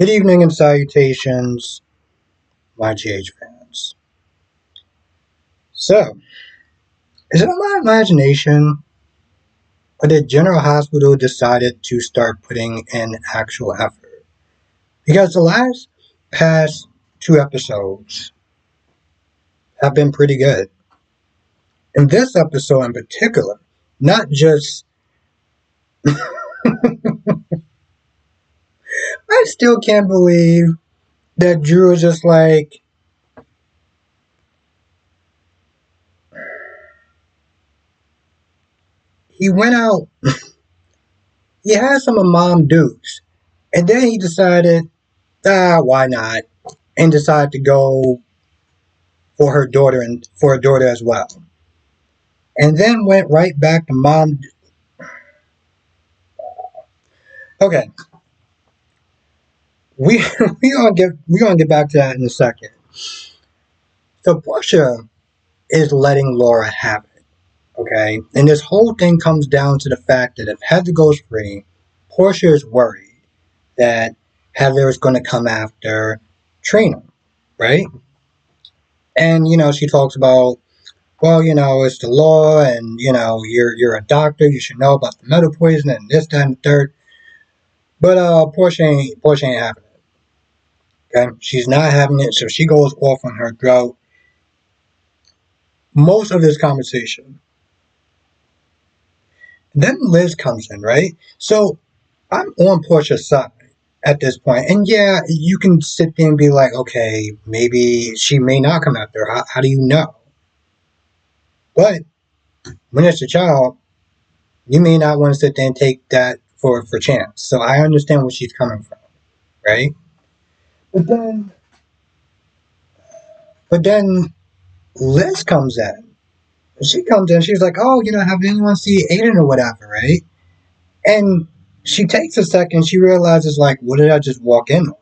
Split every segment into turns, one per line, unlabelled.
Good evening and salutations, my GH fans. So, is it my imagination, or did General Hospital decided to start putting in actual effort? Because the last past two episodes have been pretty good. In this episode in particular, not just I still can't believe that Drew was just like, he went out, he had some of Mom Dukes, and then he decided, why not? And decided to go for her daughter and for her daughter as well. And then went right back to Mom. Okay, we we gonna get back to that in a second. So Portia is letting Laura have it, okay? And this whole thing comes down to the fact that if Heather goes free, Portia is worried that Heather is going to come after Trina, right? And she talks about, well, it's the law, and you're a doctor, you should know about the metal poison and this, that, and the third. But Portia ain't having it. Okay, she's not having it, so she goes off on her throat. Most of this conversation. Then Liz comes in, right? So I'm on Portia's side at this point, and yeah, you can sit there and be like, okay, maybe she may not come after her. How do you know? But when it's a child, you may not want to sit there and take that for chance. So I understand where she's coming from, right? But then, but then Liz comes in. She comes in. She's like, "Oh, have anyone see Aiden or whatever, right?" And she takes a second. She realizes, like, what did I just walk in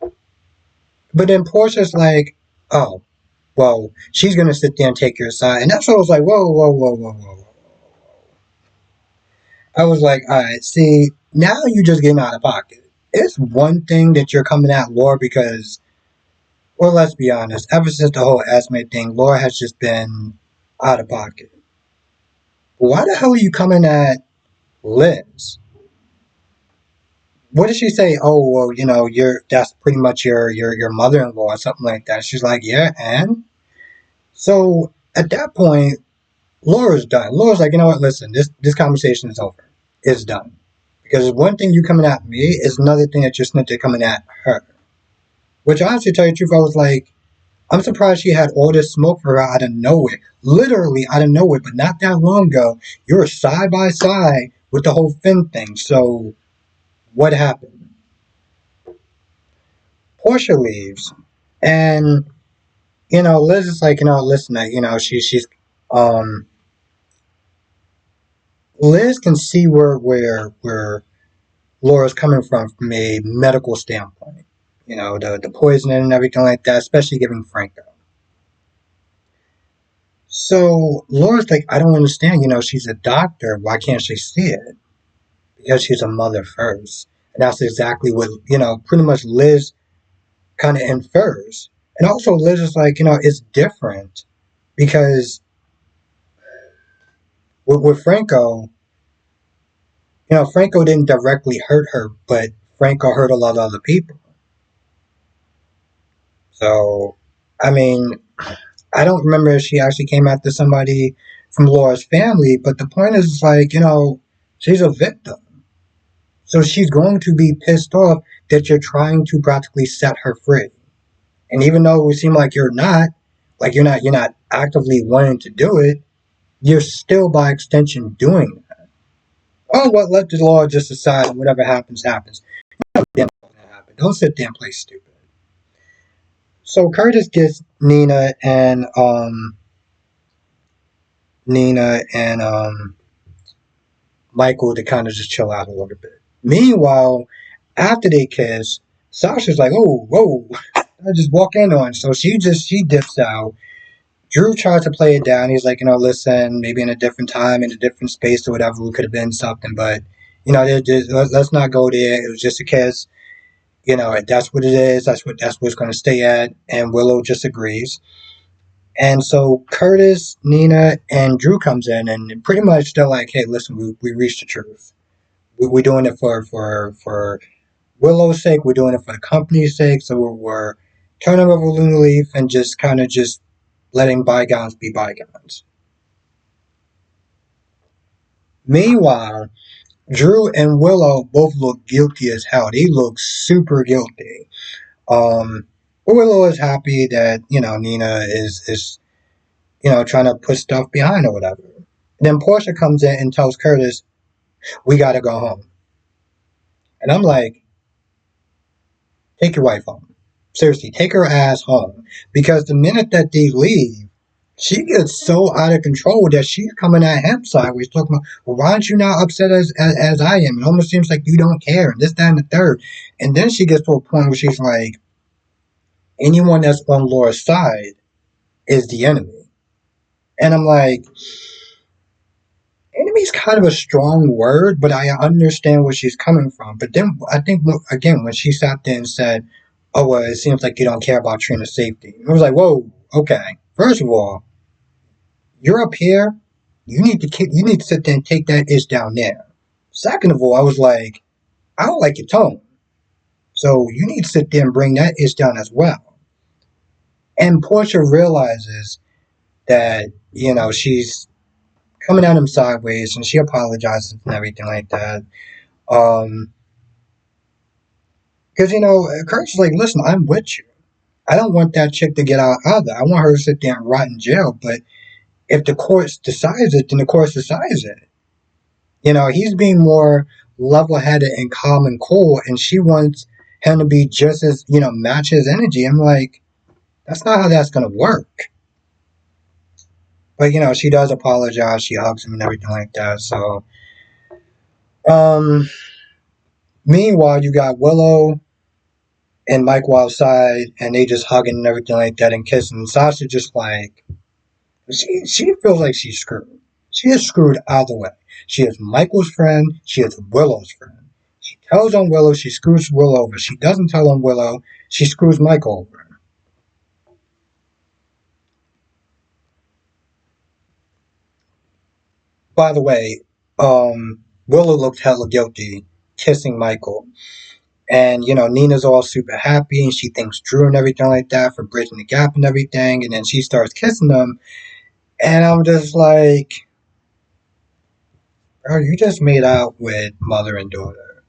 on? But then Portia's like, "Oh, well, she's gonna sit there and take your side." And that's what I was like, "Whoa, whoa, whoa, whoa, whoa, whoa." I was like, "All right, see, now you're just getting out of pocket. It's one thing that you're coming at Laura because, well, let's be honest. Ever since the whole Esme thing, Laura has just been out of pocket. Why the hell are you coming at Liz? What did she say? Oh, well, that's pretty much your mother-in-law or something like that. She's like, yeah, and so at that point, Laura's done. Laura's like, you know what? Listen, this conversation is over. It's done. Because one thing you coming at me is another thing that you're snitching coming at her. Which honestly, to tell you the truth, I was like, I'm surprised she had all this smoke for her out of nowhere. Literally out of nowhere, but not that long ago, you were side by side with the whole Finn thing. So what happened? Portia leaves, and Liz is like, listen, she's um Liz can see where Laura's coming from a medical standpoint. The poisoning and everything like that, especially giving Franco. So Laura's like, I don't understand. She's a doctor. Why can't she see it? Because she's a mother first. And that's exactly what, pretty much Liz kind of infers. And also Liz is like, it's different because with Franco, Franco didn't directly hurt her, but Franco hurt a lot of other people. So, I mean, I don't remember if she actually came after somebody from Laura's family, but the point is like, she's a victim. So she's going to be pissed off that you're trying to practically set her free. And even though it would seem like you're not actively wanting to do it, you're still by extension doing that. Oh, well, let the law just decide whatever happens, happens. Don't sit there and play stupid. So Curtis gets Nina and Michael to kind of just chill out a little bit. Meanwhile, after they kiss, Sasha's like, "Oh, whoa!" I just walk in on. So she dips out. Drew tries to play it down. He's like, listen, maybe in a different time, in a different space or whatever, we could have been something, but let's not go there. It was just a kiss. That's what it is. That's what it's going to stay at. And Willow just agrees. And so Curtis, Nina, and Drew comes in, and pretty much they're like, "Hey, listen, we reached the truth. We're doing it for Willow's sake. We're doing it for the company's sake. So we're turning over a new leaf and just kind of just letting bygones be bygones." Meanwhile, Drew and Willow both look guilty as hell. They look super guilty. Willow is happy that Nina is trying to put stuff behind or whatever. Then Portia comes in and tells Curtis, "We gotta go home." And I'm like, take your wife home. Seriously, take her ass home. Because the minute that they leave, she gets so out of control that she's coming at him sideways, talking about, "Well, why aren't you now upset as I am? It almost seems like you don't care, and this, that, and the third." And then she gets to a point where she's like, anyone that's on Laura's side is the enemy. And I'm like, enemy's kind of a strong word, but I understand where she's coming from. But then I think, again, when she sat there and said, "Oh, well, it seems like you don't care about Trina's safety," I was like, whoa, okay. First of all, you're up here. You need to sit there and take that ish down there. Second of all, I was like, I don't like your tone. So you need to sit there and bring that ish down as well. And Portia realizes that, she's coming at him sideways and she apologizes and everything like that. Um, because, Kurt's like, "Listen, I'm with you. I don't want that chick to get out either. I want her to sit there and rot in jail. But if the court decides it, then the court decides it." He's being more level headed and calm and cool, and she wants him to be just as, match his energy. I'm like, that's not how that's going to work. But, she does apologize. She hugs him and everything like that. So, um, meanwhile, you got Willow and Michael outside, and they just hugging and everything like that and kissing. And Sasha just like, she feels like she's screwed. She is screwed either way. She is Michael's friend. She is Willow's friend. She tells on Willow, she screws Willow over. She doesn't tell on Willow, she screws Michael over. By the way, Willow looked hella guilty kissing Michael. And, Nina's all super happy and she thanks Drew and everything like that for bridging the gap and everything. And then she starts kissing them. And I'm just like, bro, you just made out with mother and daughter.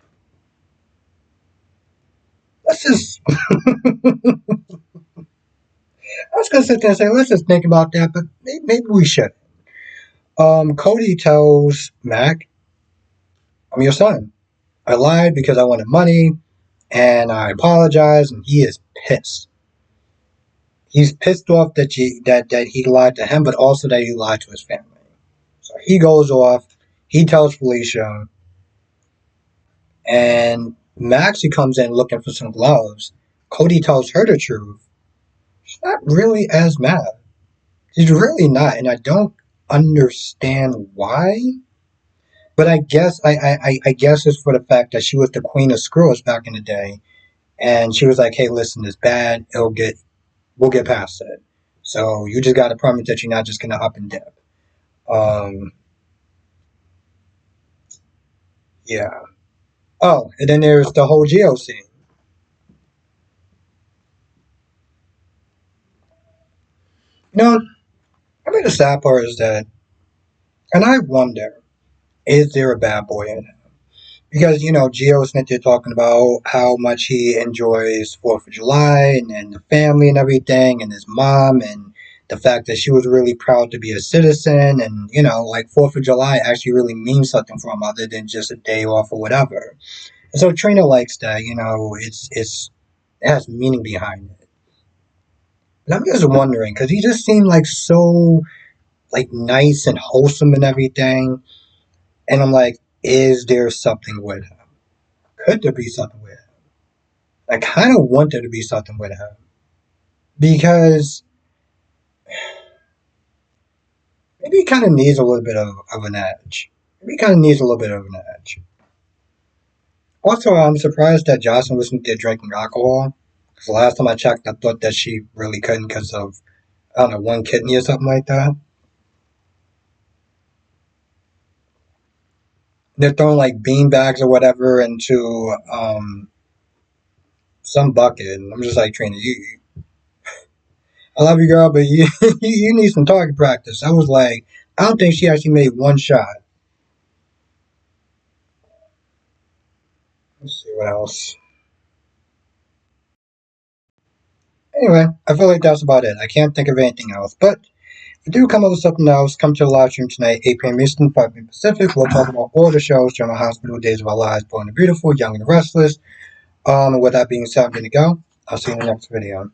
Let's just, I was going to sit there and say, let's just think about that, but maybe we should. Cody tells Mac, "I'm your son. I lied because I wanted money, and I apologize." And he is pissed. He's pissed off that he lied to him, but also that he lied to his family. So he goes off. He tells Felicia, and Maxie comes in looking for some gloves. Cody tells her the truth. She's not really as mad. She's really not, and I don't understand why. But I guess it's for the fact that she was the queen of screws back in the day, and she was like, "Hey, listen, it's bad. We'll get past it. So you just got to promise that you're not just gonna up and dip." Um, yeah. Oh, and then there's the whole Geo scene. I mean, the sad part is that, and I wonder, is there a bad boy in it? Because Geo Smith, you're talking about how much he enjoys Fourth of July and the family and everything, and his mom, and the fact that she was really proud to be a citizen, and like Fourth of July actually really means something for him other than just a day off or whatever. And so Trina likes that. It has meaning behind it. But I'm just wondering because he just seemed like so like nice and wholesome and everything, and I'm like, is there something with him? Could there be something with him? I kind of want there to be something with him because maybe he kind of needs a little bit of an edge. Maybe he kind of needs a little bit of an edge. Also, I'm surprised that Jocelyn wasn't there drinking alcohol. Because the last time I checked, I thought that she really couldn't because of, I don't know, one kidney or something like that. They're throwing like bean bags or whatever into some bucket. And I'm just like, Trina, I love you, girl, but you need some target practice. I was like, I don't think she actually made one shot. Let's see what else. Anyway, I feel like that's about it. I can't think of anything else. But if we do come up with something else, come to the live stream tonight, 8 p.m. Eastern, 5 p.m. Pacific. We'll talk about all the shows General Hospital, Days of Our Lives, Born and Beautiful, Young and the Restless. And with that being said, I'm going to go. I'll see you in the next video.